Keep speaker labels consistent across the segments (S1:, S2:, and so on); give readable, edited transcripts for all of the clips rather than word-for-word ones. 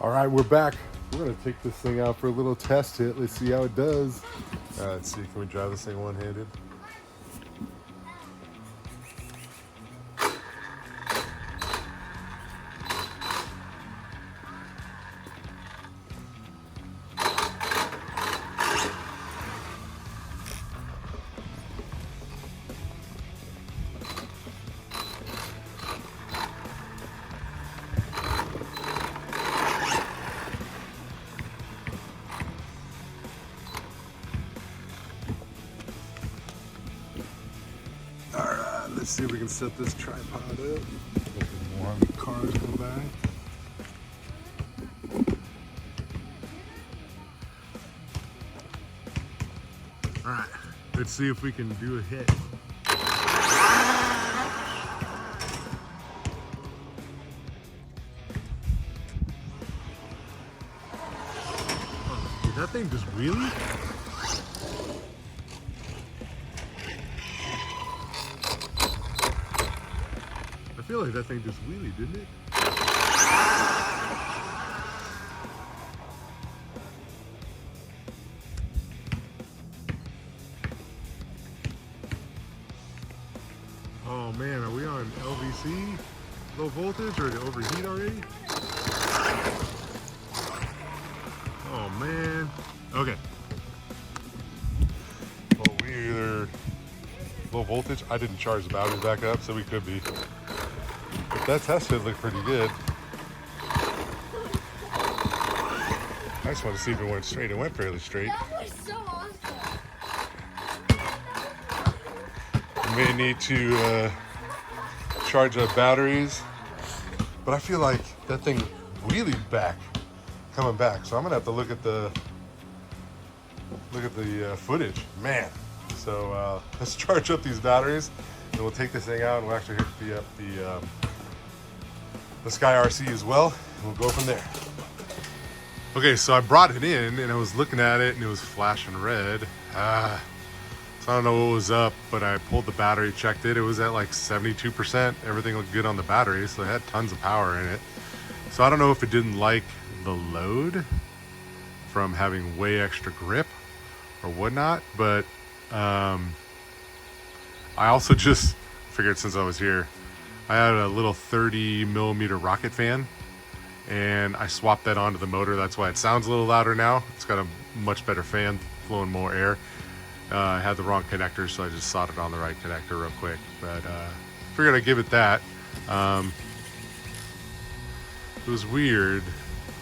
S1: All right, we're back. We're gonna take this thing out for a little test hit. Let's see how it does. Let's see, can we drive this thing one-handed? Let's see if we can set this tripod up. More on the cars go by. All right, let's see if we can do a hit. Did that thing just wheelie? I feel like that thing just wheelied, didn't it? Oh man, are we on LVC? Low voltage, or did it overheat already? Oh man. Okay. Well, we either low voltage. I didn't charge the batteries back up, so we could be. But that test hit looked pretty good. I just want to see if it went straight. It went fairly straight.
S2: That was so awesome.
S1: You may need to charge up batteries, but I feel like that thing wheelied back, coming back. So I'm gonna have to look at the footage, man. So let's charge up these batteries, and we'll take this thing out, and we'll actually hook the Sky RC as well, and we'll go from there. Okay, so I brought it in, and I was looking at it, and it was flashing red. So I don't know what was up, but I pulled the battery, checked it. It was at like 72%. Everything looked good on the battery, so it had tons of power in it. So I don't know if it didn't like the load from having way extra grip or whatnot, but I also just figured, since I was here, I had a little 30 millimeter rocket fan, and I swapped that onto the motor. That's why it sounds a little louder now. It's got a much better fan, flowing more air. I had the wrong connector, so I just soldered on the right connector real quick. But figured I'd give it that. It was weird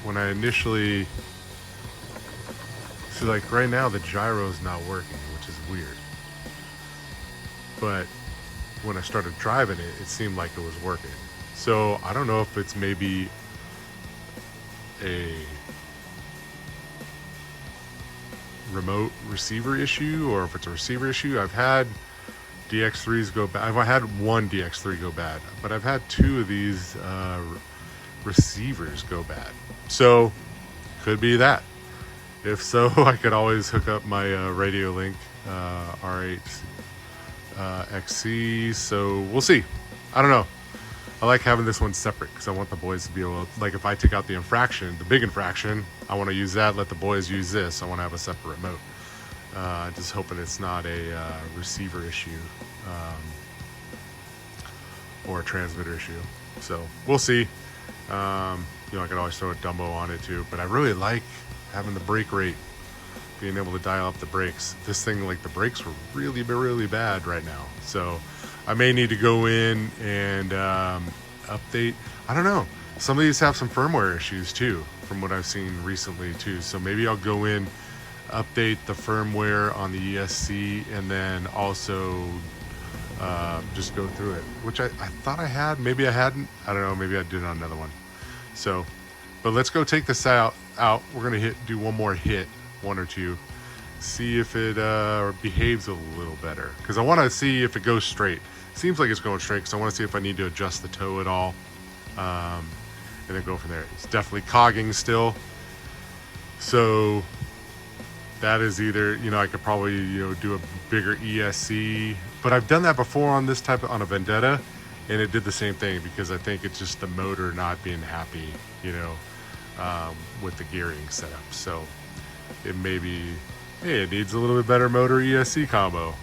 S1: when I initially... See, like right now the gyro's not working, which is weird. But when I started driving it, it seemed like it was working. So I don't know if it's maybe a remote receiver issue, or if it's a receiver issue. I've had DX3s go bad. I've had one DX3 go bad, but I've had two of these receivers go bad. So could be that. If so, I could always hook up my Radio Link R8 XC. So we'll see. I don't know. I like having this one separate because I want the boys to be able to, like, if I take out the Infraction, the big Infraction, I want to use that, let the boys use this. I want to have a separate remote. Just hoping it's not a receiver issue or a transmitter issue. So we'll see. I could always throw a Dumbo on it too, but I really like having the brake rate, being able to dial up the brakes. This thing, like, the brakes were really, really bad right now. So I may need to go in and update. I don't know. Some of these have some firmware issues too, from what I've seen recently too. So maybe I'll go in, update the firmware on the ESC, and then also just go through it, which I thought I had. Maybe I hadn't. I don't know. Maybe I did on another one. So, but let's go take this out. We're going to do one more hit, one or two, see if it behaves a little better, because I want to see if it goes straight. Seems like it's going straight, because I want to see if I need to adjust the toe at all, and then go from there. It's definitely cogging still, so that is either, I could probably do a bigger ESC, but I've done that before on this type on a Vendetta, and it did the same thing, because I think it's just the motor not being happy, with the gearing setup. So it may be, hey, it needs a little bit better motor ESC combo,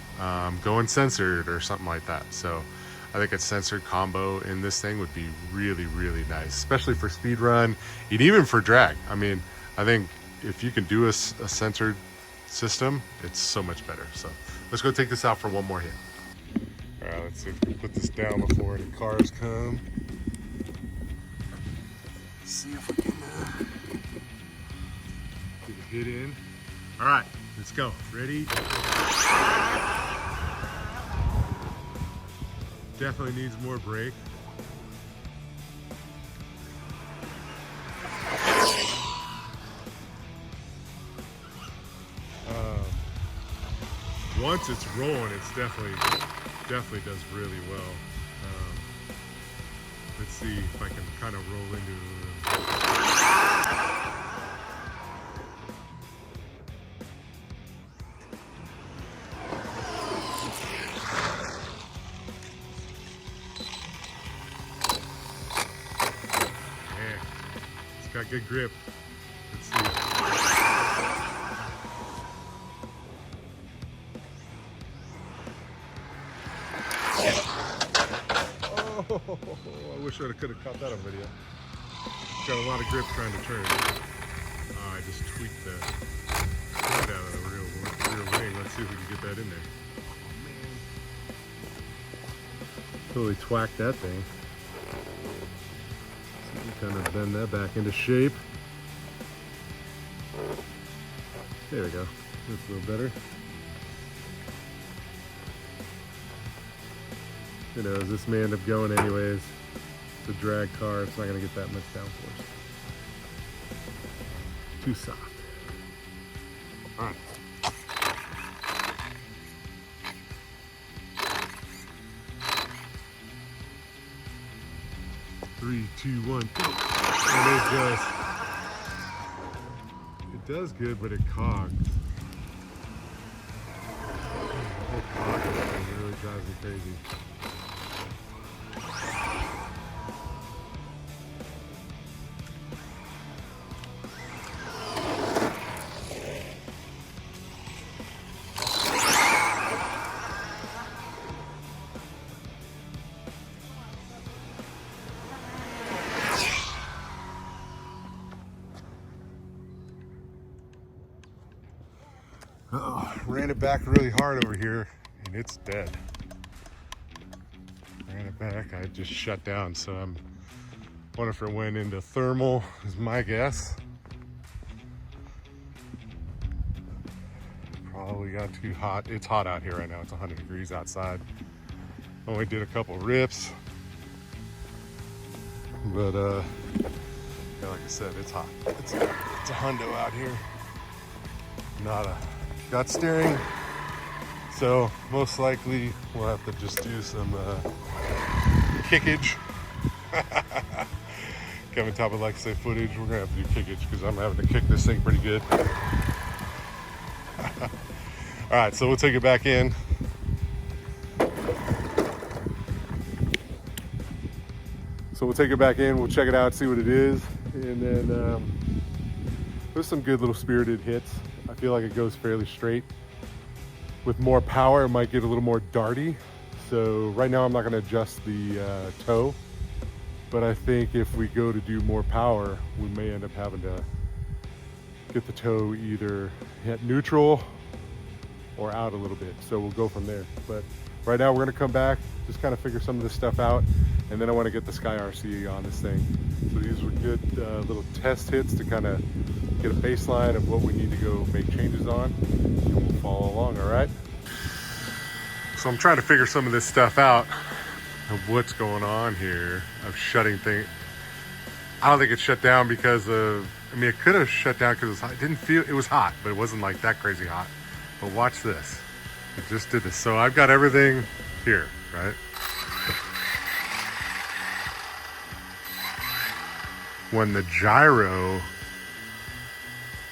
S1: going censored or something like that. So I think a censored combo in this thing would be really, really nice, especially for speed run and even for drag. I mean, I think if you can do a censored system, it's so much better. So let's go take this out for one more hit. All right, let's see if we can put this down before any cars come. See if we can get a hit in. All right, let's go. Ready? Definitely needs more brake. Once it's rolling, it's definitely does really well. Let's see if I can kind of roll into it a little. Man, it's got good grip. Let's see. Oh, I wish I could have caught that on video. Got a lot of grip trying to turn. I just tweaked the head out of the rear wing. Let's see if we can get that in there. Oh, man. Totally twacked that thing. So we kind of bend that back into shape. There we go. That's a little better. You know, this may end up going anyways. It's a drag car, it's not going to get that much downforce. Too soft. All right. Three, two, one, go. And it does good, but it cogs. The whole cogging thing really drives me crazy. Ran it back really hard over here and it's dead. Ran it back, I just shut down, so I'm wondering if it went into thermal is my guess. Probably got too hot. It's hot out here right now, it's 100 degrees outside. Only did a couple rips, but yeah, like I said, it's hot. It's a hundo out here. Not a got steering, so most likely we'll have to just do some kickage. Kevin Top would like to say footage. We're gonna have to do kickage because I'm having to kick this thing pretty good. All right, so we'll take it back in. We'll check it out, see what it is, and then there's some good little spirited hits. I feel like it goes fairly straight. With more power, it might get a little more darty. So right now I'm not gonna adjust the toe, but I think if we go to do more power, we may end up having to get the toe either hit neutral or out a little bit. So we'll go from there. But right now we're gonna come back, just kind of figure some of this stuff out, and then I wanna get the Sky RC on this thing. So these were good little test hits to kind of get a baseline of what we need to go make changes on, and we'll follow along, all right? So I'm trying to figure some of this stuff out of what's going on here, of shutting things. I don't think it shut down because of, I mean, it could have shut down because it didn't feel, it was hot, but it wasn't like that crazy hot. But watch this, it just did this. So I've got everything here, right? When the gyro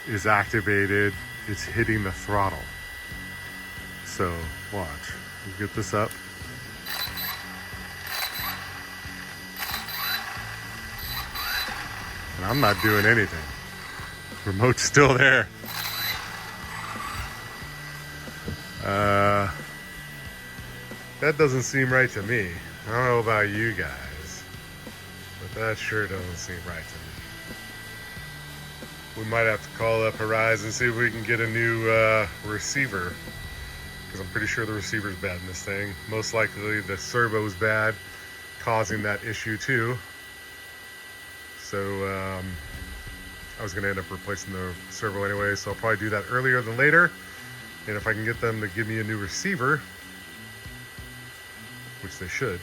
S1: is activated, it's hitting the throttle. So watch, we'll get this up. And I'm not doing anything. Remote's still there. That doesn't seem right to me. I don't know about you guys, but that sure doesn't seem right to me. We might have to call up Horizon and see if we can get a new receiver, because I'm pretty sure the receiver's bad in this thing. Most likely the servo's bad, causing that issue too. So I was going to end up replacing the servo anyway, so I'll probably do that earlier than later. And if I can get them to give me a new receiver, which they should,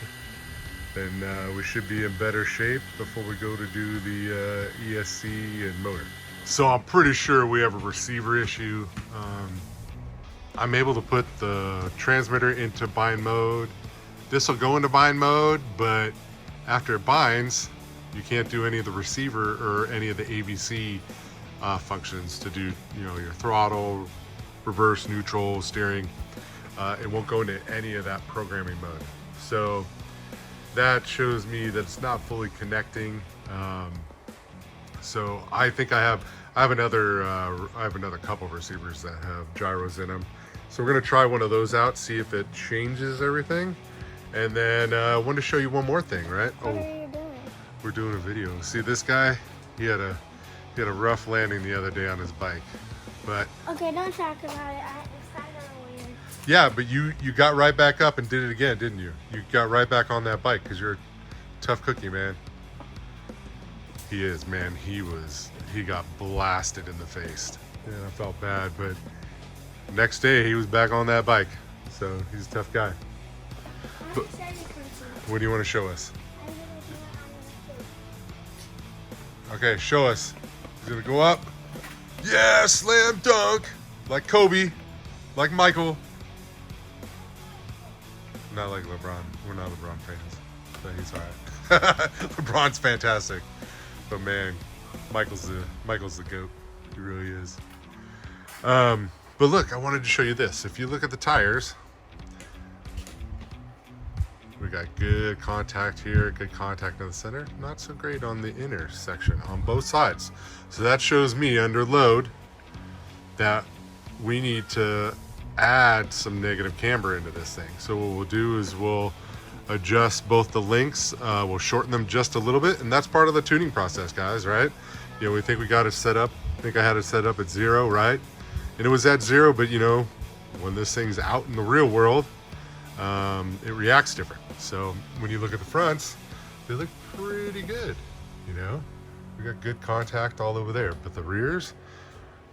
S1: then we should be in better shape before we go to do the ESC and motor. So I'm pretty sure we have a receiver issue. I'm able to put the transmitter into bind mode. This will go into bind mode, but after it binds, you can't do any of the receiver or any of the AVC functions to do, you know, your throttle, reverse, neutral, steering. It won't go into any of that programming mode. So that shows me that it's not fully connecting. So I think I have another couple of receivers that have gyros in them. So we're gonna try one of those out, see if it changes everything. And then I wanted to show you one more thing, right?
S2: What are you doing?
S1: We're doing a video. See this guy? He had a rough landing the other day on his bike. But
S2: Okay, don't talk about it. It's kind of weird.
S1: yeah, but you got right back up and did it again, didn't you? You got right back on that bike because you're a tough cookie, man. He is, man. He got blasted in the face. Yeah, I felt bad, but next day he was back on that bike. So he's a tough guy. But what do you want to show us? Okay, show us. He's gonna go up. Yeah, slam dunk. Like Kobe, like Michael. Not like LeBron. We're not LeBron fans, but he's all right. LeBron's fantastic, but man, Michael's the GOAT. He really is. But look, I wanted to show you this. If you look at the tires, we got good contact here, good contact in the center. Not so great on the inner section on both sides. So that shows me under load that we need to add some negative camber into this thing. So what we'll do is we'll adjust both the links. We'll shorten them just a little bit, and that's part of the tuning process, guys, right? You know, we think we got it set up. I think I had it set up at 0, right? And it was at 0, but you know, when this thing's out in the real world, it reacts different. So when you look at the fronts, they look pretty good, you know? We got good contact all over there, but the rears,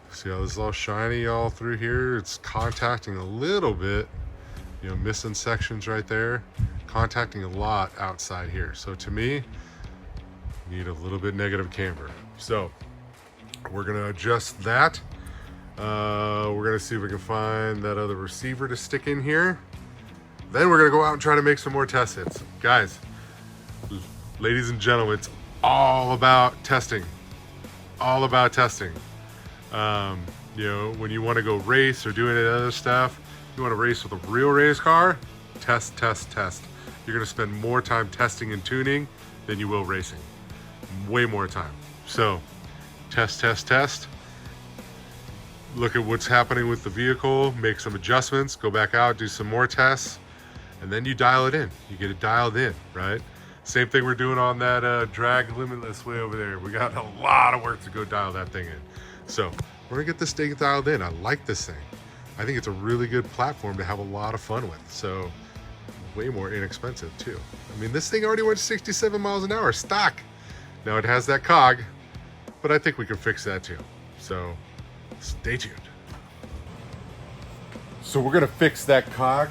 S1: see how this is all shiny all through here? It's contacting a little bit, you know, missing sections right there, contacting a lot outside here. So to me, you need a little bit negative camber. So we're gonna adjust that. We're gonna see if we can find that other receiver to stick in here. Then we're gonna go out and try to make some more test hits. Guys, ladies and gentlemen, it's all about testing. All about testing. You know, when you wanna go race or do any other stuff, you wanna race with a real race car, test, test, test. You're gonna spend more time testing and tuning than you will racing. Way more time. So, test, test, test. Look at what's happening with the vehicle, make some adjustments, go back out, do some more tests, and then you dial it in. You get it dialed in, right? Same thing we're doing on that drag limitless way over there. We got a lot of work to go dial that thing in. So we're gonna get this thing dialed in. I like this thing. I think it's a really good platform to have a lot of fun with. So way more inexpensive too. I mean, this thing already went 67 miles an hour stock. Now it has that cog, but I think we can fix that too. So stay tuned. So we're gonna fix that cog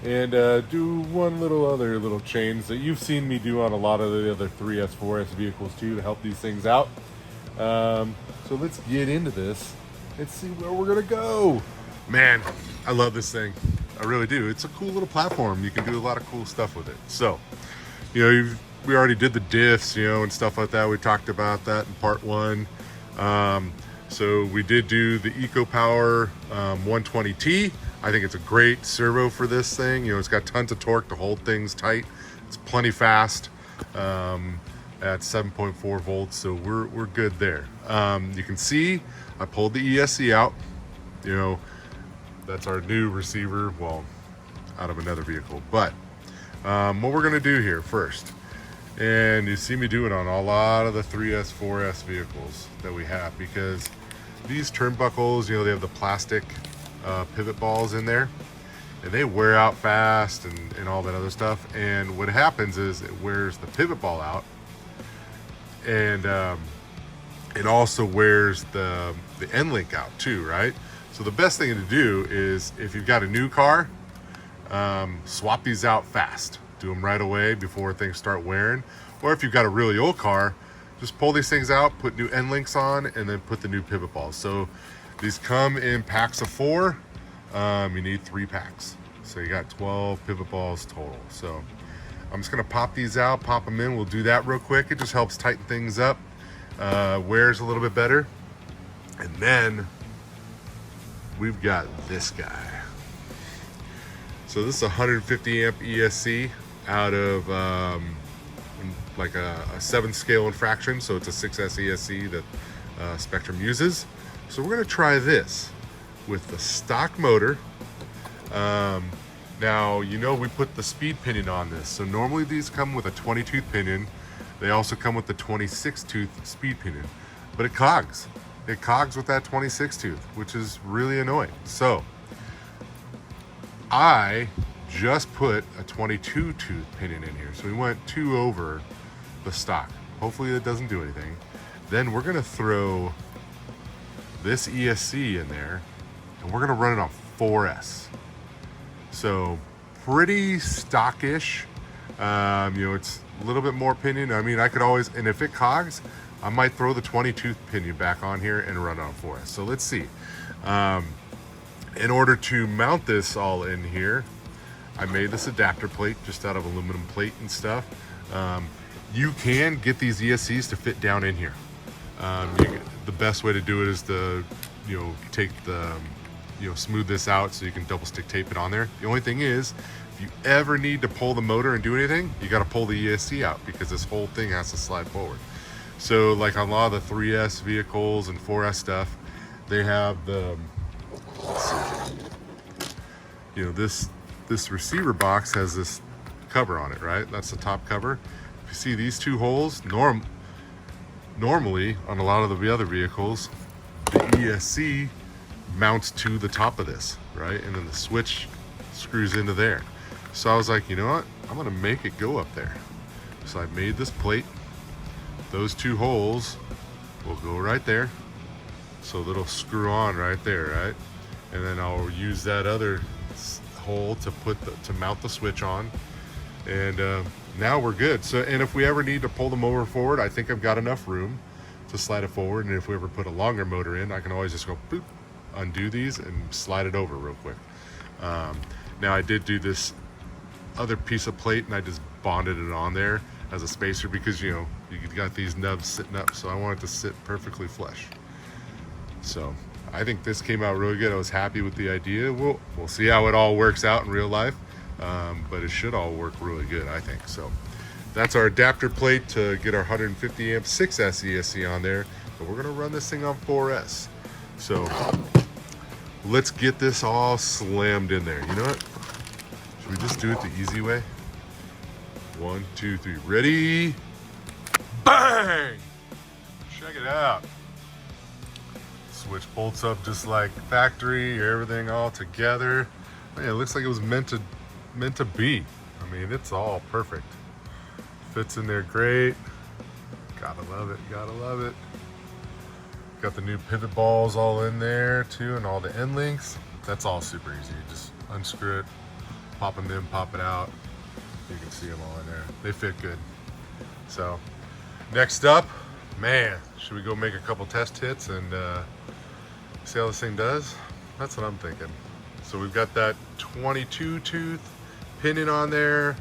S1: and do one other little change that you've seen me do on a lot of the other 3S, 4S vehicles too to help these things out. So let's get into this and see where we're gonna go. Man, I love this thing. I really do. It's a cool little platform. You can do a lot of cool stuff with it. So, you know, we already did the diffs, you know, and stuff like that. We talked about that in part 1. So we did do the EcoPower 120T. I think it's a great servo for this thing. You know, it's got tons of torque to hold things tight. It's plenty fast. at 7.4 volts, so we're good there. You can see I pulled the ESC out. You know, that's our new receiver, well, out of another vehicle. But what we're gonna do here first, and you see me do it on a lot of the 3S, 4S vehicles that we have, because these turnbuckles, you know, they have the plastic pivot balls in there, and they wear out fast and all that other stuff. And what happens is it wears the pivot ball out, and it also wears the end link out too, right? So the best thing to do is, if you've got a new car, swap these out fast. Do them right away before things start wearing. Or if you've got a really old car, just pull these things out, put new end links on, and then put the new pivot balls. So these come in packs of 4. You need 3 packs. So you got 12 pivot balls total. So I'm just gonna pop these out, pop them in. We'll do that real quick. It just helps tighten things up. Wears a little bit better. And then we've got this guy. So this is a 150 amp ESC out of like a 7th scale Infraction. So it's a 6S ESC that Spectrum uses. So we're gonna try this with the stock motor. Now, you know, we put the speed pinion on this. So normally these come with a 20 tooth pinion. They also come with the 26 tooth speed pinion, but it cogs. It cogs with that 26 tooth, which is really annoying. So I just put a 22 tooth pinion in here. So we went 2 over the stock. Hopefully that doesn't do anything. Then we're gonna throw this ESC in there, and we're gonna run it on 4S. So pretty stockish. You know, it's a little bit more pinion. I mean, I could always, and if it cogs, I might throw the 20 tooth pinion back on here and run it on 4S. So let's see. In order to mount this all in here, I made this adapter plate just out of aluminum plate and stuff. You can get these ESCs to fit down in here. The best way to do it is to, you know, take the, you know, smooth this out so you can double stick tape it on there. The only thing is, if you ever need to pull the motor and do anything, you got to pull the ESC out, because this whole thing has to slide forward. So like on a lot of the 3S vehicles and 4S stuff, they have the, let's see, you know, this receiver box has this cover on it, right? That's the top cover. If you see these 2 holes, normally on a lot of the other vehicles, the ESC mounts to the top of this, right? And then the switch screws into there. So I was like, you know what? I'm gonna make it go up there. So I made this plate. Those 2 holes will go right there. So that'll screw on right there, right? And then I'll use that other hole to mount the switch on. And now we're good. So, and if we ever need to pull the motor forward, I think I've got enough room to slide it forward. And if we ever put a longer motor in, I can always just go boop, undo these and slide it over real quick. Now I did do this other piece of plate, and I just bonded it on there as a spacer, because, you know, you got these nubs sitting up, so I want it to sit perfectly flush. So I think this came out really good. I was happy with the idea. We'll see how it all works out in real life, but it should all work really good, I think. So that's our adapter plate to get our 150 amp 6S ESC on there, but we're gonna run this thing on 4S. So let's get this all slammed in there. You know what? Should we just do it the easy way? 1, 2, 3, ready? Bang! Check it out. Switch bolts up just like factory, everything all together. Man, it looks like it was meant to be. I mean, it's all perfect. Fits in there great. Gotta love it, gotta love it. Got the new pivot balls all in there too, and all the end links. That's all super easy. You just unscrew it, pop them in, pop it out. You can see them all in there. They fit good. So next up, man, should we go make a couple test hits and see how this thing does? That's what I'm thinking. So we've got that 22 tooth pinion on there,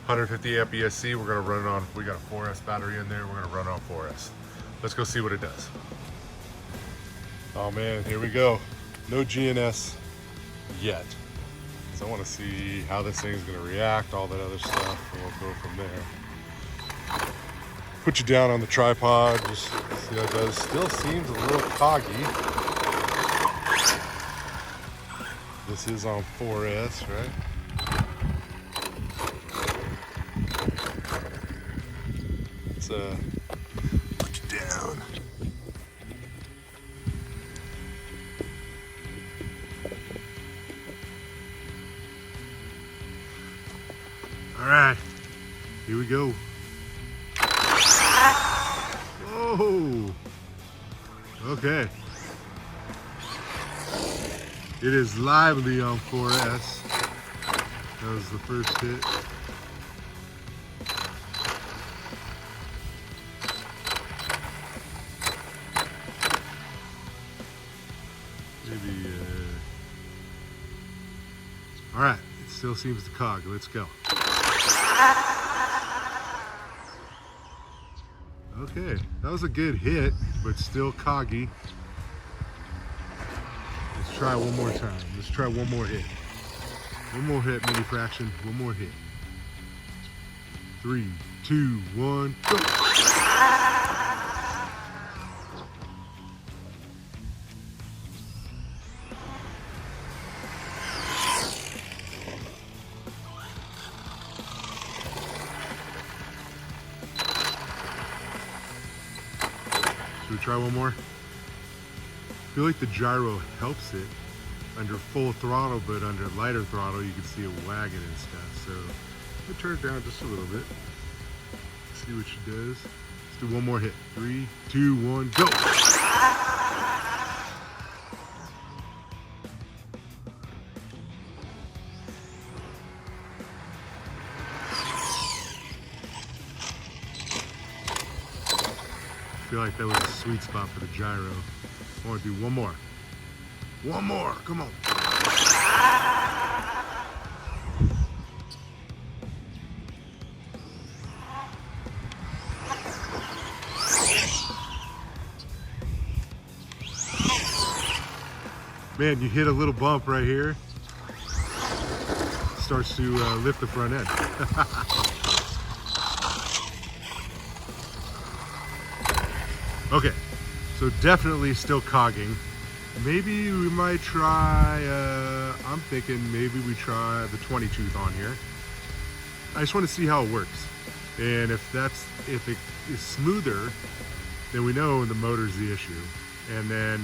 S1: 150 amp ESC. We're gonna run it on, we got a 4S battery in there. We're gonna run it on 4S. Let's go see what it does. Oh man, here we go. No GNS yet. So I want to see how this thing's going to react, all that other stuff, and we'll go from there. Put you down on the tripod, just see how it does. Still seems a little coggy. This is on 4S, right? Let's put you down. All right, here we go. Oh, okay. It is lively on 4S. That was the first hit. Maybe, all right, it still seems to cog. Let's go. Okay, that was a good hit, but still coggy. Let's try one more time. Let's try one more hit. One more hit, mini fraction. One more hit. 3, 2, 1, go. Should we try one more? I feel like the gyro helps it under full throttle, but under lighter throttle you can see it wagging and stuff. So I'll turn it down just a little bit. See what she does. Let's do one more hit. 3, 2, 1, go! I feel like that was a sweet spot for the gyro. I want to do one more. One more, come on. Man, you hit a little bump right here. Starts to lift the front end. Okay, so definitely still cogging. Maybe we might try, I'm thinking maybe we try the 20 tooth on here. I just want to see how it works. And if it is smoother, then we know the motor's the issue. And then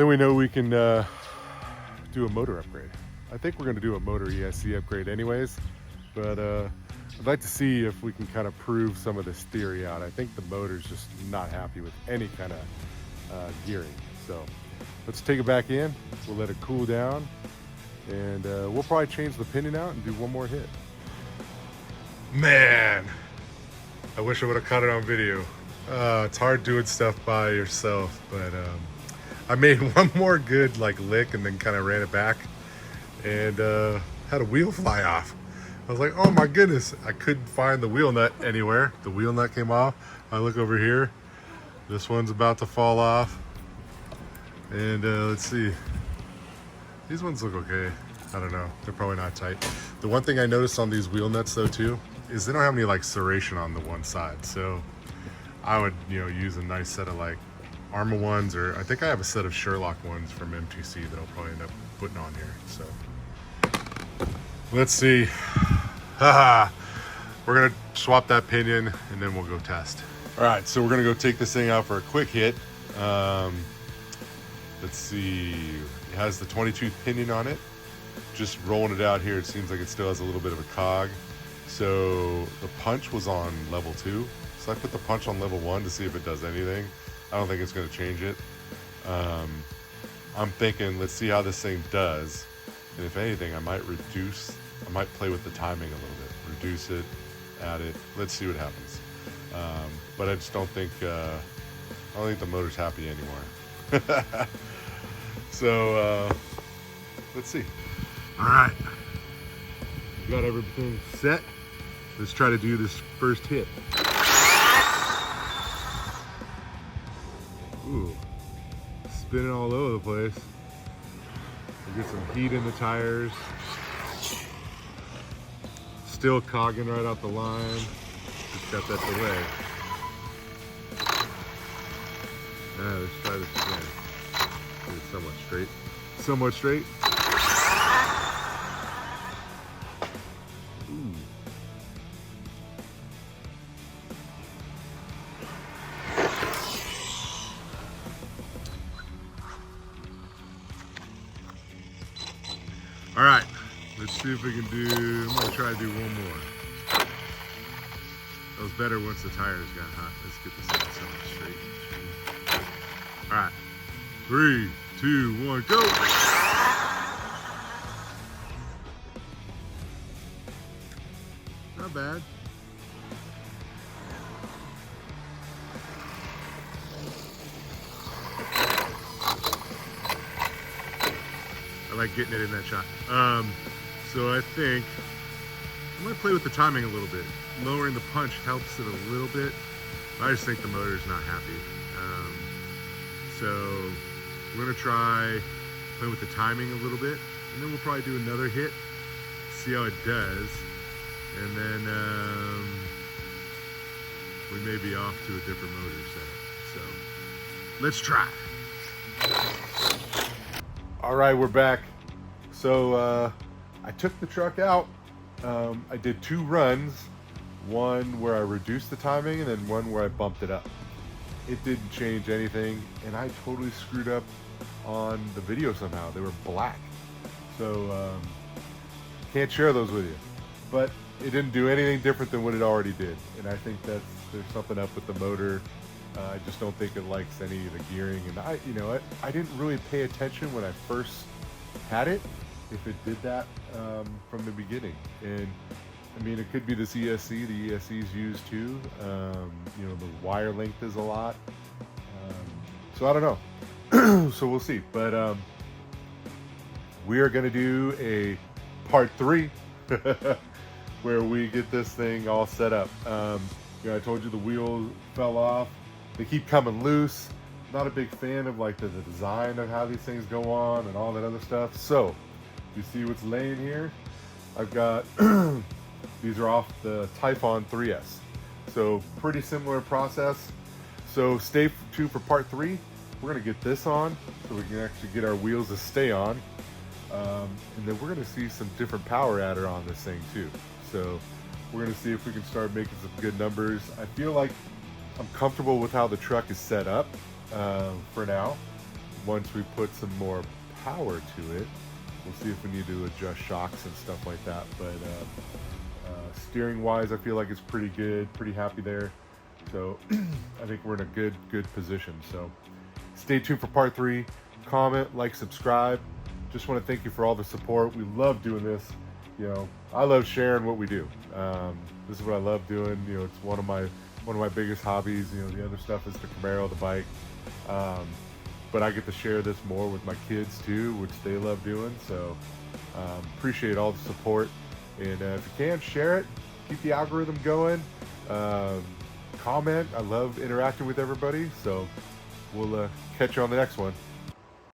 S1: we know we can do a motor upgrade. I think we're going to do a motor ESC upgrade anyways, but I'd like to see if we can kind of prove some of this theory out. I think the motor's just not happy with any kind of gearing. So let's take it back in. We'll let it cool down, and we'll probably change the pinion out and do one more hit. Man, I wish I would have caught it on video. It's hard doing stuff by yourself, but I made one more good lick and then kind of ran it back and had a wheel fly off. I was like, oh my goodness, I couldn't find the wheel nut anywhere. The wheel nut came off. I look over here. This one's about to fall off. And let's see. These ones look okay. I don't know. They're probably not tight. The one thing I noticed on these wheel nuts though too, is they don't have any serration on the one side. So I would, use a nice set of Arrma ones, or I think I have a set of Sherlock ones from MTC that I'll probably end up putting on here. So let's see. Haha. We're gonna swap that pinion and then we'll go test. All right, so we're gonna go take this thing out for a quick hit. Let's see. It has the 22 pinion on it. Just rolling it out here, it seems like it still has a little bit of a cog. So the punch was on level 2. So I put the punch on level 1 to see if it does anything. I don't think it's gonna change it. I'm thinking, let's see how this thing does. And if anything, I might play with the timing a little bit. Reduce it, add it. Let's see what happens. But I just don't think the motor's happy anymore. So let's see. All right, we got everything set. Let's try to do this first hit. Ooh, spinning all over the place. We'll get some heat in the tires. Still cogging right off the line. Just got that delay. Let's try this again. It's somewhat straight. Somewhat straight. Ooh. All right, let's see if we can do, I'm gonna try to do one more. That was better once the tires got hot. Let's get this thing somewhat straight. All right, 3, 2, 1, go. Not bad. I like getting it in that shot. So I think I'm gonna play with the timing a little bit. Lowering the punch helps it a little bit. I just think the motor's not happy. So we're gonna try play with the timing a little bit, and then we'll probably do another hit, see how it does, and then we may be off to a different motor setup. So let's try. All right, we're back. So I took the truck out. I did 2 runs, one where I reduced the timing and then one where I bumped it up. It didn't change anything, and I totally screwed up on the video somehow. They were black. So can't share those with you. But it didn't do anything different than what it already did. And I think there's something up with the motor. I just don't think it likes any of the gearing. And I didn't really pay attention when I first had it, if it did that from the beginning. And I mean, it could be this ESC. The ESC's used too. The wire length is a lot. So I don't know. So we'll see. But we are going to do a part 3 where we get this thing all set up. I told you the wheels fell off. They keep coming loose. Not a big fan of like the design of how these things go on and all that other stuff. So you see what's laying here? I've got these are off the Typhon 3S. So pretty similar process. So stay tuned for part 3. We're gonna get this on so we can actually get our wheels to stay on. And then we're gonna see some different power adder on this thing too. So we're gonna see if we can start making some good numbers. I feel like I'm comfortable with how the truck is set up for now. Once we put some more power to it, we'll see if we need to adjust shocks and stuff like that. But steering wise, I feel like it's pretty good, pretty happy there. So I think we're in a good position. So stay tuned for part 3. Comment, like, subscribe. Just want to thank you for all the support. We love doing this. I love sharing what we do. This is what I love doing. It's one of my biggest hobbies. The other stuff is the Camaro, the bike. But I get to share this more with my kids too, which they love doing. So appreciate all the support. And if you can, share it. Keep the algorithm going. Comment. I love interacting with everybody. So we'll catch you on the next one.